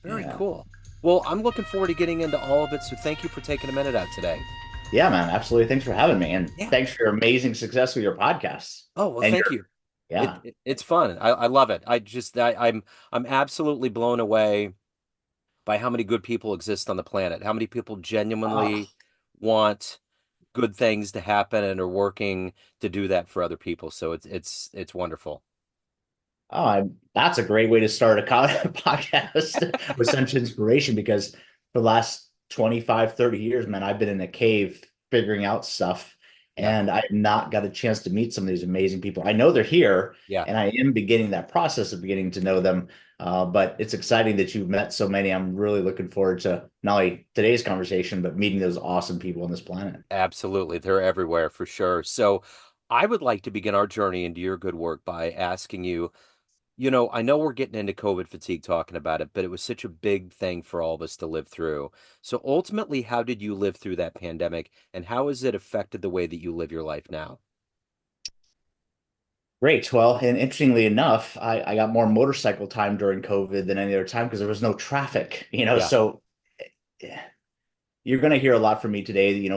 Very Yeah. cool. Well, I'm looking forward to getting into all of it. So thank you for taking a minute out today. Yeah, man. Absolutely. Thanks for having me. And Yeah. thanks for your amazing success with your podcasts. Oh, well, And thank your, you. yeah. It's fun. I love it. I'm absolutely blown away by how many good people exist on the planet. How many people Oh, genuinely want good things to happen and are working to do that for other people. So it's wonderful. that's a great way to start a podcast with such inspiration because for the last 25, 30 years, man, I've been in a cave figuring out stuff Yeah. and I've not got a chance to meet some of these amazing people. I know they're here Yeah. and I am beginning that process of beginning to know them. But it's exciting that you've met so many. I'm really looking forward to not only today's conversation, but meeting those awesome people on this planet. Absolutely. They're everywhere for sure. So I would like to begin our journey into your good work by asking you, I know we're getting into COVID fatigue talking about it, but it was such a big thing for all of us to live through. So ultimately, how did you live through that pandemic and how has it affected the way that you live your life now? Great. Well, and interestingly enough, I got more motorcycle time during COVID than any other time because there was no traffic, Yeah. So you're going to hear a lot from me today,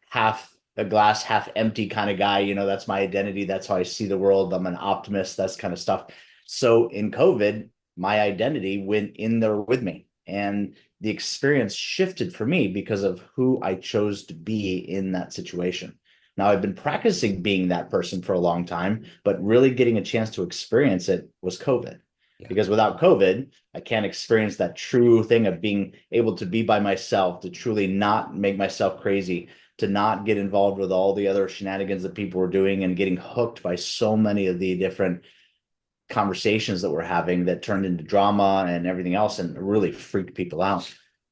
half a glass, half empty kind of guy. That's my identity. That's how I see the world. I'm an optimist, that's kind of stuff. So in COVID, my identity went in there with me. And the experience shifted for me because of who I chose to be in that situation. Now, I've been practicing being that person for a long time, but really getting a chance to experience it was COVID. Yeah. Because without COVID, I can't experience that true thing of being able to be by myself, to truly not make myself crazy, to not get involved with all the other shenanigans that people were doing and getting hooked by so many of the different conversations that we're having that turned into drama and everything else and really freaked people out.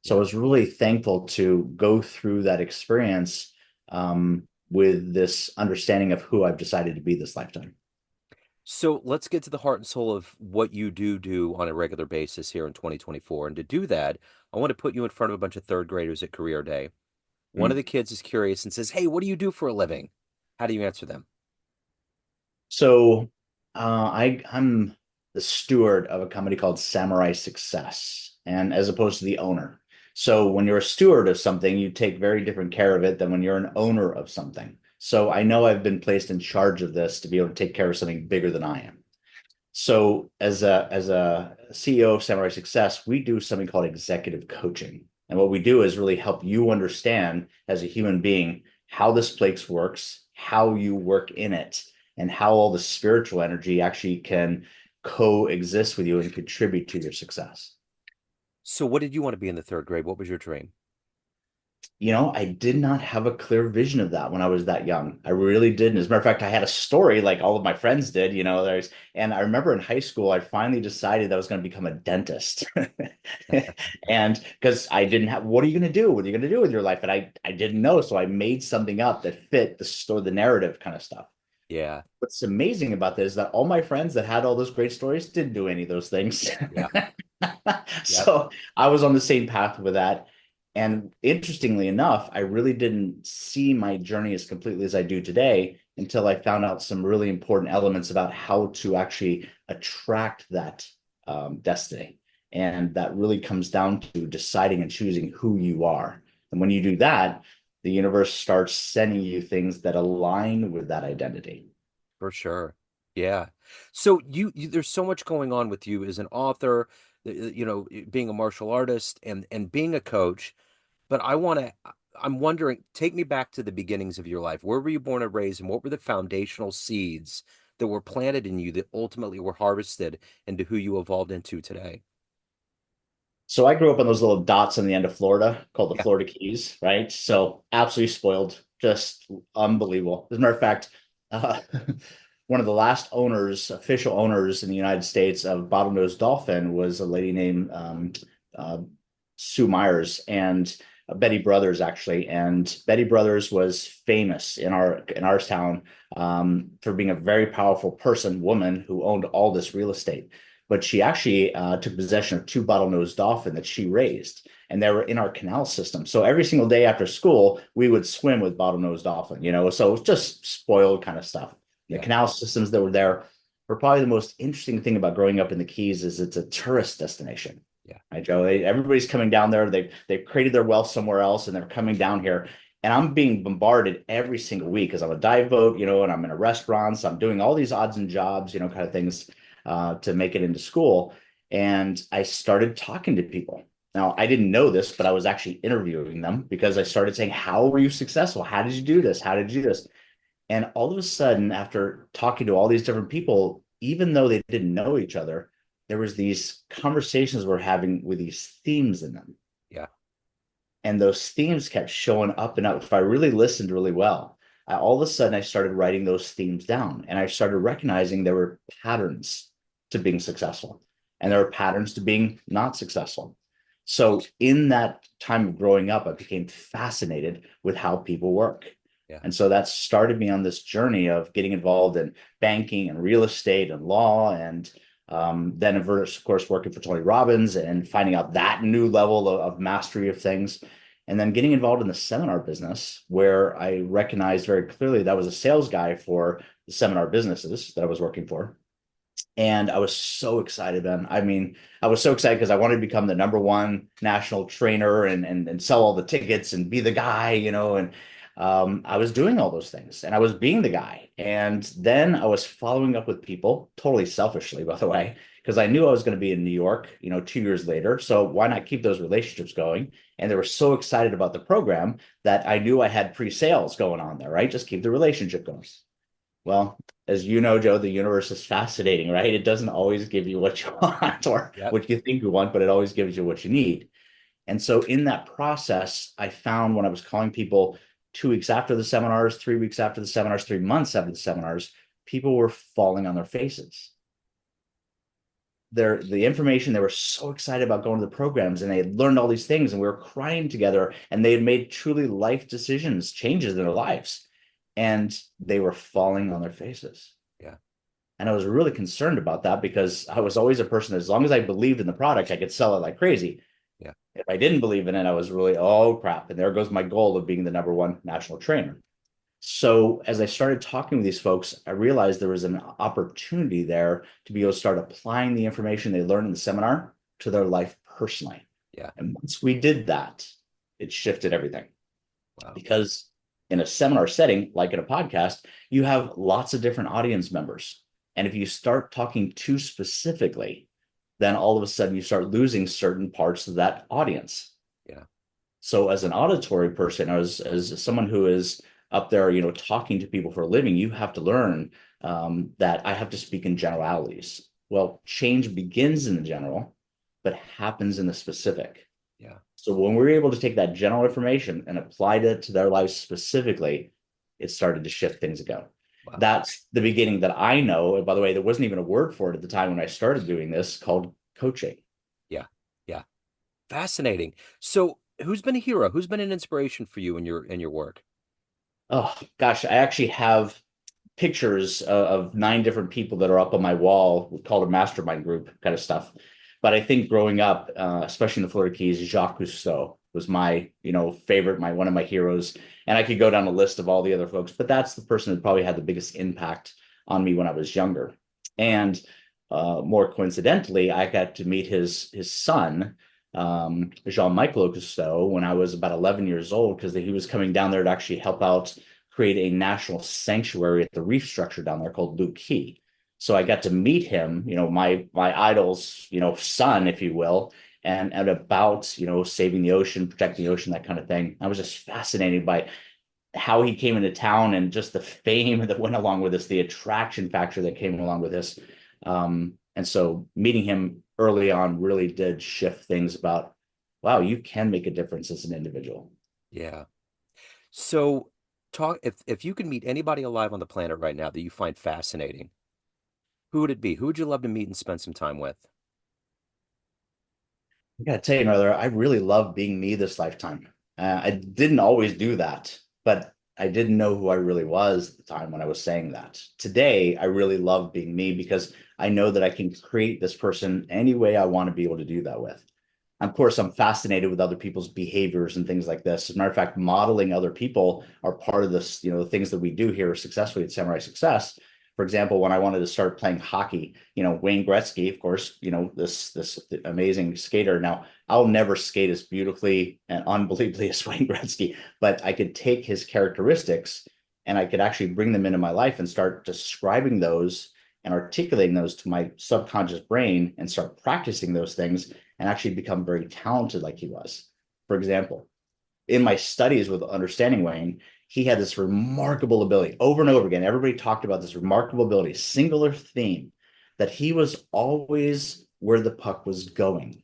So I Yeah. was really thankful to go through that experience with this understanding of who I've decided to be this lifetime. So let's get to the heart and soul of what you do on a regular basis here in 2024. And to do that, I want to put you in front of a bunch of third graders at career day. One of Mm. the kids is curious and says, "Hey, what do you do for a living?" How do you answer them? So I'm the steward of a company called Samurai Success, and as opposed to the owner. So when you're a steward of something, you take very different care of it than when you're an owner of something. So I know I've been placed in charge of this to be able to take care of something bigger than I am. So as a CEO of Samurai Success, we do something called executive coaching. And what we do is really help you understand as a human being how this place works, how you work in it, and how all the spiritual energy actually can coexist with you and contribute to your success. So what did you want to be in the third grade? What was your dream? I did not have a clear vision of that when I was that young. I really didn't. As a matter of fact, I had a story like all of my friends did, and I remember in high school, I finally decided that I was going to become a dentist. And because I didn't have, what are you going to do? What are you going to do with your life? And I didn't know. So I made something up that fit the story, the narrative kind of stuff. Yeah. What's amazing about this is that all my friends that had all those great stories didn't do any of those things. Yeah. Yep. So I was on the same path with that. And interestingly enough, I really didn't see my journey as completely as I do today until I found out some really important elements about how to actually attract that destiny. And that really comes down to deciding and choosing who you are. And when you do that, the universe starts sending you things that align with that identity. For sure. Yeah. So there's so much going on with you as an author, being a martial artist and being a coach. But I'm wondering, take me back to the beginnings of your life. Where were you born and raised, and what were the foundational seeds that were planted in you that ultimately were harvested into who you evolved into today? So I grew up on those little dots on the end of Florida called the Yeah. Florida Keys, right? So absolutely spoiled, just unbelievable. As a matter of fact, uh, one of the last owners, official owners in the United States of bottlenose dolphin was a lady named uh, Sue Myers and Betty Brothers actually. And Betty Brothers was famous in our town for being a very powerful person, woman who owned all this real estate, but she actually took possession of two bottlenose dolphin that she raised, and they were in our canal system. So every single day after school, we would swim with bottlenose dolphin. So it was just spoiled kind of stuff. The Yeah. canal systems that were there were probably the most interesting thing about growing up in the Keys is it's a tourist destination. Yeah. right, Joe? Everybody's coming down there. They've created their wealth somewhere else, and they're coming down here. And I'm being bombarded every single week because I'm a dive boat, and I'm in a restaurant. So I'm doing all these odds and jobs, kind of things to make it into school. And I started talking to people. Now, I didn't know this, but I was actually interviewing them because I started saying, "How were you successful? How did you do this? How did you do this?" And all of a sudden, after talking to all these different people, even though they didn't know each other, there was these conversations we're having with these themes in them. Yeah. And those themes kept showing up and up. If I really listened really well, all of a sudden I started writing those themes down and I started recognizing there were patterns to being successful and Yeah. there were patterns to being not successful. So in that time of growing up, I became fascinated with how people work. Yeah. And so that started me on this journey of getting involved in banking and real estate and law and then, of course, working for Tony Robbins and finding out that new level of mastery of things. And then getting involved in the seminar business, where I recognized very clearly that I was a sales guy for the seminar businesses that I was working for. And I was so excited, man. I mean, I was so excited because I wanted to become the number one national trainer and sell all the tickets and be the guy, and I was doing all those things and I was being the guy. And then I was following up with people, totally selfishly, by the way, because I knew I was going to be in New York, 2 years later. So why not keep those relationships going? And they were so excited about the program that I knew I had pre-sales going on there, right? Just keep the relationship going. Well, as you know, Joe, the universe is fascinating, right? It doesn't always give you what you want or Yep. what you think you want, but it always gives you what you need. And so in that process, I found when I was calling people 2 weeks after the seminars, 3 weeks after the seminars, 3 months after the seminars, people were falling on their faces. The information, they were so excited about going to the programs and they had learned all these things and we were crying together and they had made truly life decisions, changes in their lives. And they were falling on their faces. Yeah. And I was really concerned about that because I was always a person, as long as I believed in the product, I could sell it like crazy. Yeah. If I didn't believe in it, I was really, oh crap. And there goes my goal of being the number one national trainer. So as I started talking with these folks, I realized there was an opportunity there to be able to start applying the information they learned in the seminar to their life personally. Yeah. And once we did that, it shifted everything Wow. because in a seminar setting, like in a podcast, you have lots of different audience members. And if you start talking too specifically, then all of a sudden you start losing certain parts of that audience. Yeah. So as an auditory person, as someone who is up there, talking to people for a living, you have to learn that I have to speak in generalities. Well, change begins in the general, but happens in the specific. Yeah. So when we were able to take that general information and apply it to their lives specifically, it started to shift things ago. Wow. That's the beginning that I know. And by the way, there wasn't even a word for it at the time when I started doing this called coaching. Yeah. Yeah. Fascinating. So, who's been a hero? Who's been an inspiration for you in your work? Oh gosh, I actually have pictures of 9 different people that are up on my wall called a mastermind group kind of stuff. But I think growing up, especially in the Florida Keys, Jacques Cousteau was my, favorite, my one of my heroes. And I could go down a list of all the other folks, but that's the person that probably had the biggest impact on me when I was younger. And more coincidentally, I got to meet his son, Jean-Michel Cousteau, when I was about 11 years old, because he was coming down there to actually help out create a national sanctuary at the reef structure down there called Luke Key. So I got to meet him, my idol's, son, if you will, and about, saving the ocean, protecting the ocean, that kind of thing. I was just fascinated by how he came into town and just the fame that went along with this, the attraction factor that came along with this. And so meeting him early on really did shift things about, wow, you can make a difference as an individual. Yeah. So, talk if you could meet anybody alive on the planet right now that you find fascinating, who would it be? Who would you love to meet and spend some time with? I gotta tell you, brother, I really love being me this lifetime. I didn't always do that, but I didn't know who I really was at the time when I was saying that. Today, I really love being me because I know that I can create this person any way I want to be able to do that with. Of course, I'm fascinated with other people's behaviors and things like this. As a matter of fact, modeling other people are part of this, the things that we do here successfully at Samurai Success. For example, when I wanted to start playing hockey, Wayne Gretzky, of course, this amazing skater. Now, I'll never skate as beautifully and unbelievably as Wayne Gretzky, but I could take his characteristics and I could actually bring them into my life and start describing those and articulating those to my subconscious brain and start practicing those things and actually become very talented like he was. For example, in my studies with understanding Wayne, he had this remarkable ability over and over again. Everybody talked about this remarkable ability, singular theme, that he was always where the puck was going.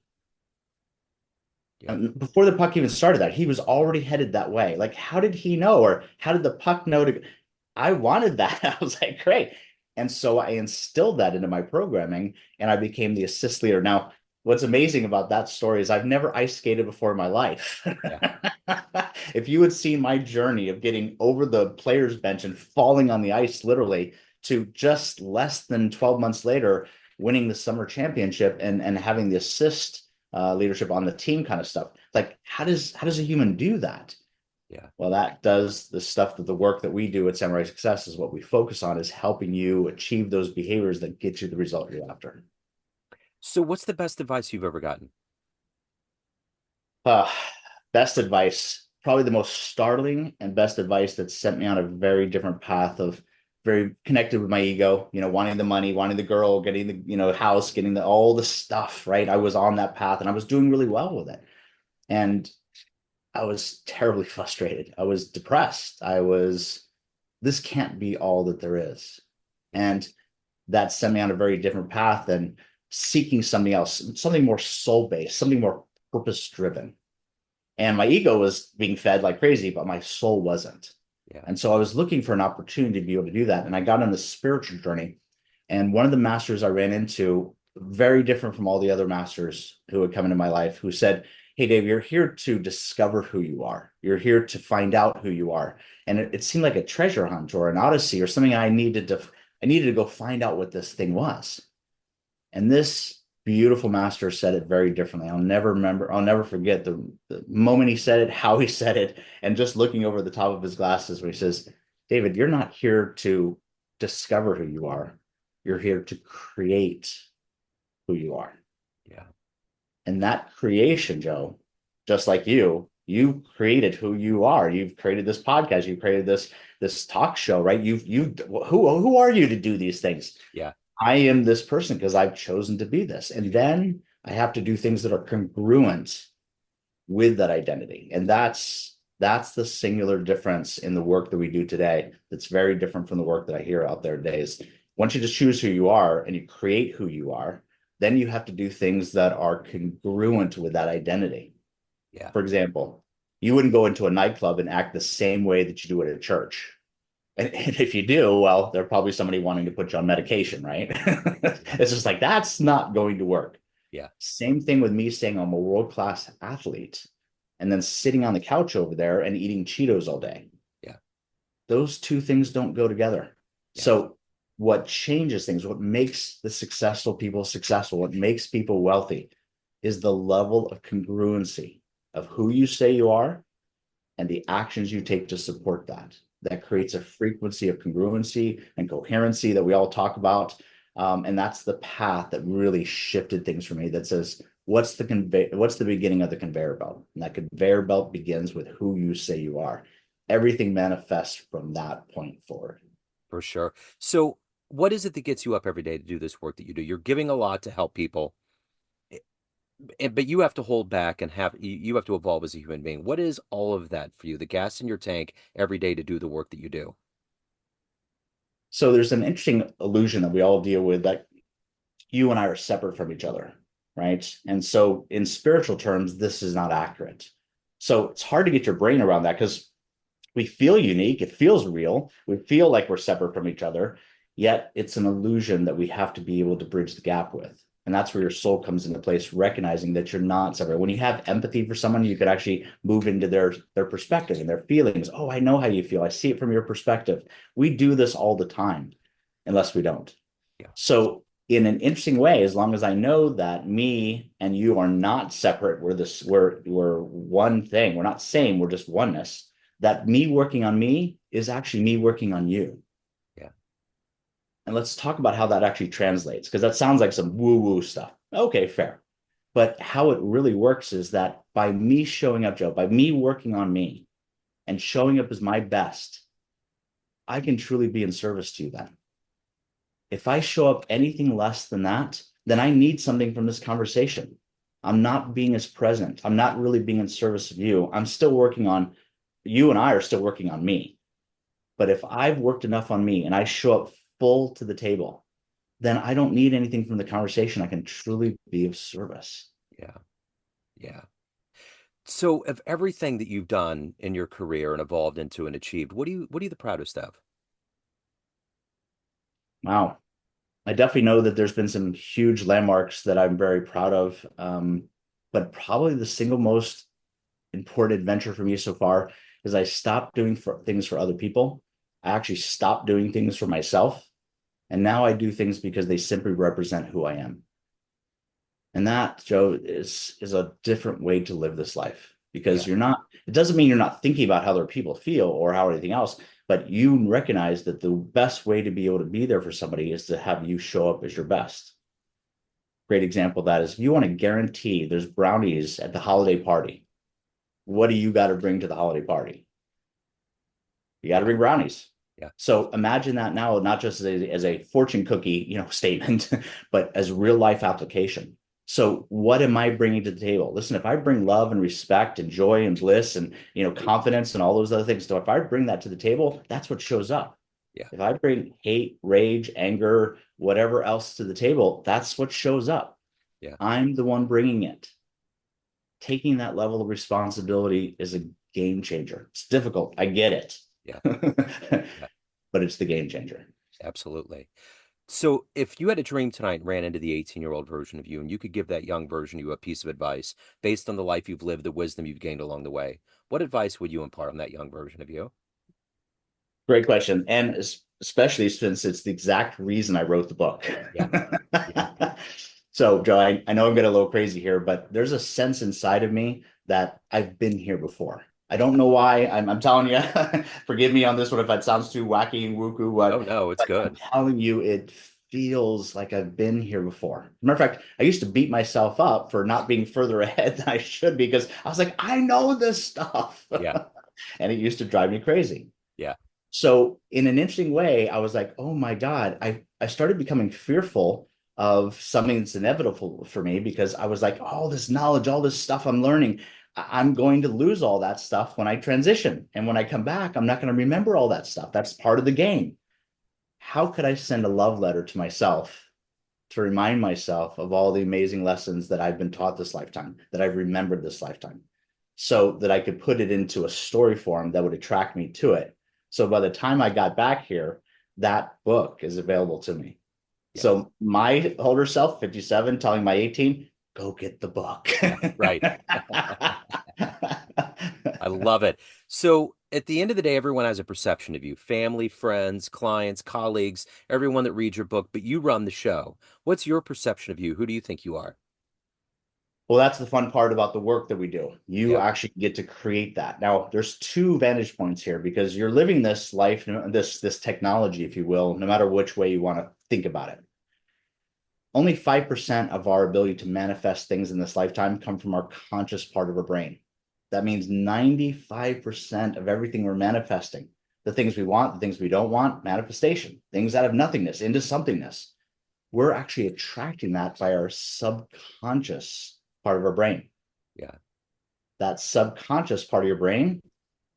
Yeah. And before the puck even started that, he was already headed that way. Like, how did he know? Or how did the puck know to? I wanted that. I was like, great. And so I instilled that into my programming and I became the assist leader. Now, what's amazing about that story is I've never ice skated before in my life. Yeah. If you had seen my journey of getting over the player's bench and falling on the ice literally to just less than 12 months later, winning the summer championship and having the assist leadership on the team kind of stuff. Like, how does a human do that? Yeah. Well, that does the stuff that the work that we do at Samurai Success is what we focus on is helping you achieve those behaviors that get you the result you're after. So what's the best advice you've ever gotten? Uh, Best advice, probably the most startling and best advice that sent me on a very different path of very connected with my ego, wanting the money, wanting the girl, getting the, house, getting all the stuff, right? I was on that path and I was doing really well with it. And I was terribly frustrated. I was depressed. This can't be all that there is. Yeah. And that sent me on a very different path than seeking something else, something more soul based, something more purpose driven. And my ego was being fed like crazy, but my soul wasn't. Yeah. And so I was looking for an opportunity to be able to do that. And I got on this spiritual journey. And one of the masters I ran into, very different from all the other masters who had come into my life, who said, "Hey, Dave, you're here to discover who you are. You're here to find out who you are." And it seemed like a treasure hunt or an odyssey or something I needed to go find out what this thing was. And this beautiful master said it very differently. I'll never forget the moment he said it, how he said it, and just looking over the top of his glasses when he says, "David, you're not here to discover who you are. You're here to create who you are." Yeah. And that creation, Joe, just like you created who you are. You've created this podcast. You created this talk show, right? Who are you to do these things? Yeah. I am this person because I've chosen to be this. And then I have to do things that are congruent with that identity. And that's the singular difference in the work that we do today. That's very different from the work that I hear out there today is once you just choose who you are and you create who you are, then you have to do things that are congruent with that identity. Yeah. For example, you wouldn't go into a nightclub and act the same way that you do at a church. And if you do, well, there's probably somebody wanting to put you on medication, right? Yeah. It's just like that's not going to work. Yeah. Same thing with me saying I'm a world-class athlete and then sitting on the couch over there and eating Cheetos all day. Yeah. Those two things don't go together. Yeah. So what changes things, what makes the successful people successful, what makes people wealthy is the level of congruency of who you say you are and the actions you take to support that. That creates a frequency of congruency and coherency that we all talk about. And that's the path that really shifted things for me that says, what's the beginning of the conveyor belt? And that conveyor belt begins with who you say you are. Everything manifests from that point forward. For sure. So what is it that gets you up every day to do this work that you do? You're giving a lot to help people, but you have to hold back and you have to evolve as a human being. What is all of that for you? The gas in your tank every day to do the work that you do? So there's an interesting illusion that we all deal with that you and I are separate from each other, right? And so in spiritual terms, this is not accurate. So it's hard to get your brain around that because we feel unique, it feels real, we feel like we're separate from each other, yet it's an illusion that we have to be able to bridge the gap with. And that's where your soul comes into place, recognizing that you're not separate. When you have empathy for someone, you could actually move into their perspective and their feelings. Oh, I know how you feel. I see it from your perspective. We do this all the time, unless we don't. Yeah. So in an interesting way, as long as I know that me and you are not separate, we're one thing. We're not same, we're just oneness. That me working on me is actually me working on you. Yeah. And let's talk about how that actually translates, because that sounds like some woo-woo stuff. Okay, fair. But how it really works is that by me showing up, Joe, by me working on me and showing up as my best, I can truly be in service to you then. If I show up anything less than that, then I need something from this conversation. I'm not being as present. I'm not really being in service of you. I'm still working on you, and I are still working on me. But if I've worked enough on me and I show up full to the table, then I don't need anything from the conversation. I can truly be of service. Yeah. Yeah. So of everything that you've done in your career and evolved into and achieved, what are you the proudest of? Wow. I definitely know that there's been some huge landmarks that I'm very proud of. But probably the single most important adventure for me so far is I stopped doing things for other people. I actually stopped doing things for myself. And now I do things because they simply represent who I am. And that, Joe, is a different way to live this life, because Yeah. you're not, it doesn't mean you're not thinking about how other people feel or how anything else, but you recognize that the best way to be able to be there for somebody is to have you show up as your best. Great example of that is if you want to guarantee there's brownies at the holiday party, what do you got to bring to the holiday party? You got to Yeah. bring brownies. Yeah. So imagine that now, not just as a fortune cookie, statement, but as real life application. So what am I bringing to the table? Listen, if I bring love and respect and joy and bliss and, confidence and all those other things, so if I bring that to the table, that's what shows up. Yeah. If I bring hate, rage, anger, whatever else to the table, that's what shows up. Yeah. I'm the one bringing it. Taking that level of responsibility is a game changer. It's difficult. I get it. Yeah. Yeah. But it's the game changer. Absolutely. So if you had a dream tonight and ran into the 18-year-old version of you and you could give that young version of you a piece of advice based on the life you've lived, the wisdom you've gained along the way, what advice would you impart on that young version of you? Great question. And especially since it's the exact reason I wrote the book. Yeah. Yeah. So, Joe, I know I'm getting a little crazy here, but there's a sense inside of me that I've been here before. I don't know why. I'm telling you, forgive me on this one if that sounds too wacky and woo Oh no, it's but I'm good. telling you, it feels like I've been here before. Matter of fact, I used to beat myself up for not being further ahead than I should be, because I was like, I know this stuff. Yeah. And it used to drive me crazy. Yeah. So in an interesting way, I was like, oh my God, I started becoming fearful of something that's inevitable for me, because I was like, all this knowledge, all this stuff I'm learning, I'm going to lose all that stuff when I transition. And when I come back, I'm not going to remember all that stuff. That's part of the game. How could I send a love letter to myself to remind myself of all the amazing lessons that I've been taught this lifetime, that I've remembered this lifetime, so that I could put it into a story form that would attract me to it? So by the time I got back here, that book is available to me. Yeah. So my older self, 57, telling my 18, go get the book. Yeah. Right. I love it. So at the end of the day, everyone has a perception of you, family, friends, clients, colleagues, everyone that reads your book, but you run the show. What's your perception of you? Who do you think you are? Well, that's the fun part about the work that we do. You Yeah. actually get to create that. Now, there's two vantage points here, because you're living this life, this technology, if you will, no matter which way you want to think about it. Only 5% of our ability to manifest things in this lifetime come from our conscious part of our brain. That means 95% of everything we're manifesting, the things we want, the things we don't want, manifestation, things out of nothingness into somethingness. We're actually attracting that by our subconscious part of our brain. Yeah. That subconscious part of your brain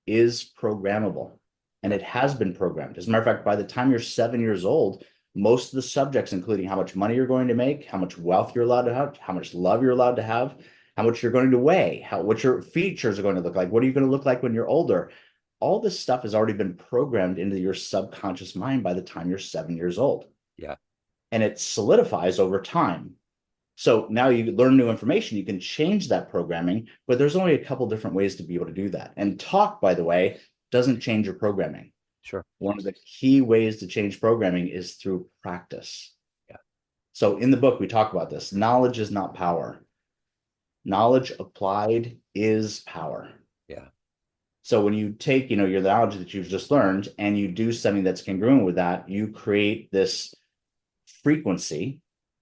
is programmable, and Yeah. it has been programmed. As a matter of fact, by the time you're 7 years old, most of the subjects, including how much money you're going to make, how much wealth you're allowed to have, how much love you're allowed to have, how much you're going to weigh, what your features are going to look like, what are you going to look like when you're older, all this stuff has already been programmed into your subconscious mind by the time you're 7 years old. Yeah. And it solidifies over time. So now you learn new information, you can change that programming, but there's only a couple different ways to be able to do that. And talk, by the way, doesn't change your programming. Sure. One of the key ways to change programming is through practice. Yeah. So in the book, we talk about this. Knowledge is not power. Knowledge applied is power. Yeah. So when you take, your knowledge that you've just learned and you do something that's congruent with that, you create this frequency,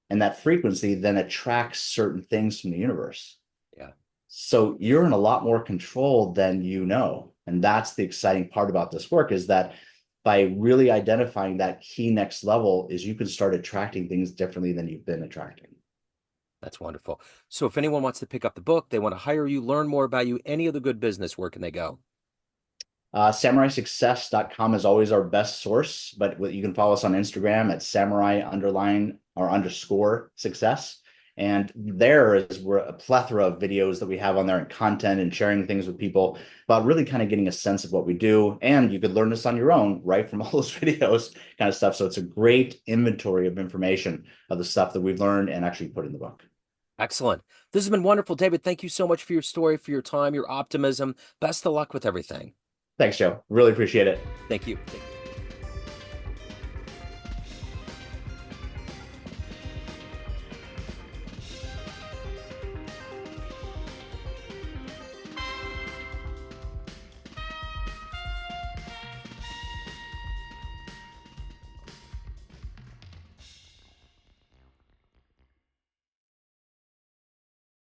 and that frequency then attracts certain things from the universe. Yeah, So you're in a lot more control than you know. And that's the exciting part about this work, is that by really identifying that key next level is you can start attracting things differently than you've been attracting. that's wonderful. So if anyone wants to pick up the book, they want to hire you, learn more about you, any of the good business, where can they go? SamuraiSuccess.com is always our best source, but you can follow us on Instagram at samurai underline or underscore success. And there is we're a plethora of videos that we have on there and content and sharing things with people about really kind of getting a sense of what we do. And you could learn this on your own, right, from all those videos kind of stuff. So it's a great inventory of information of the stuff that we've learned and actually put in the book. Excellent. This has been wonderful, David. Thank you so much for your story, for your time, your optimism. Best of luck with everything. Thanks, Joe. Really appreciate it. Thank you.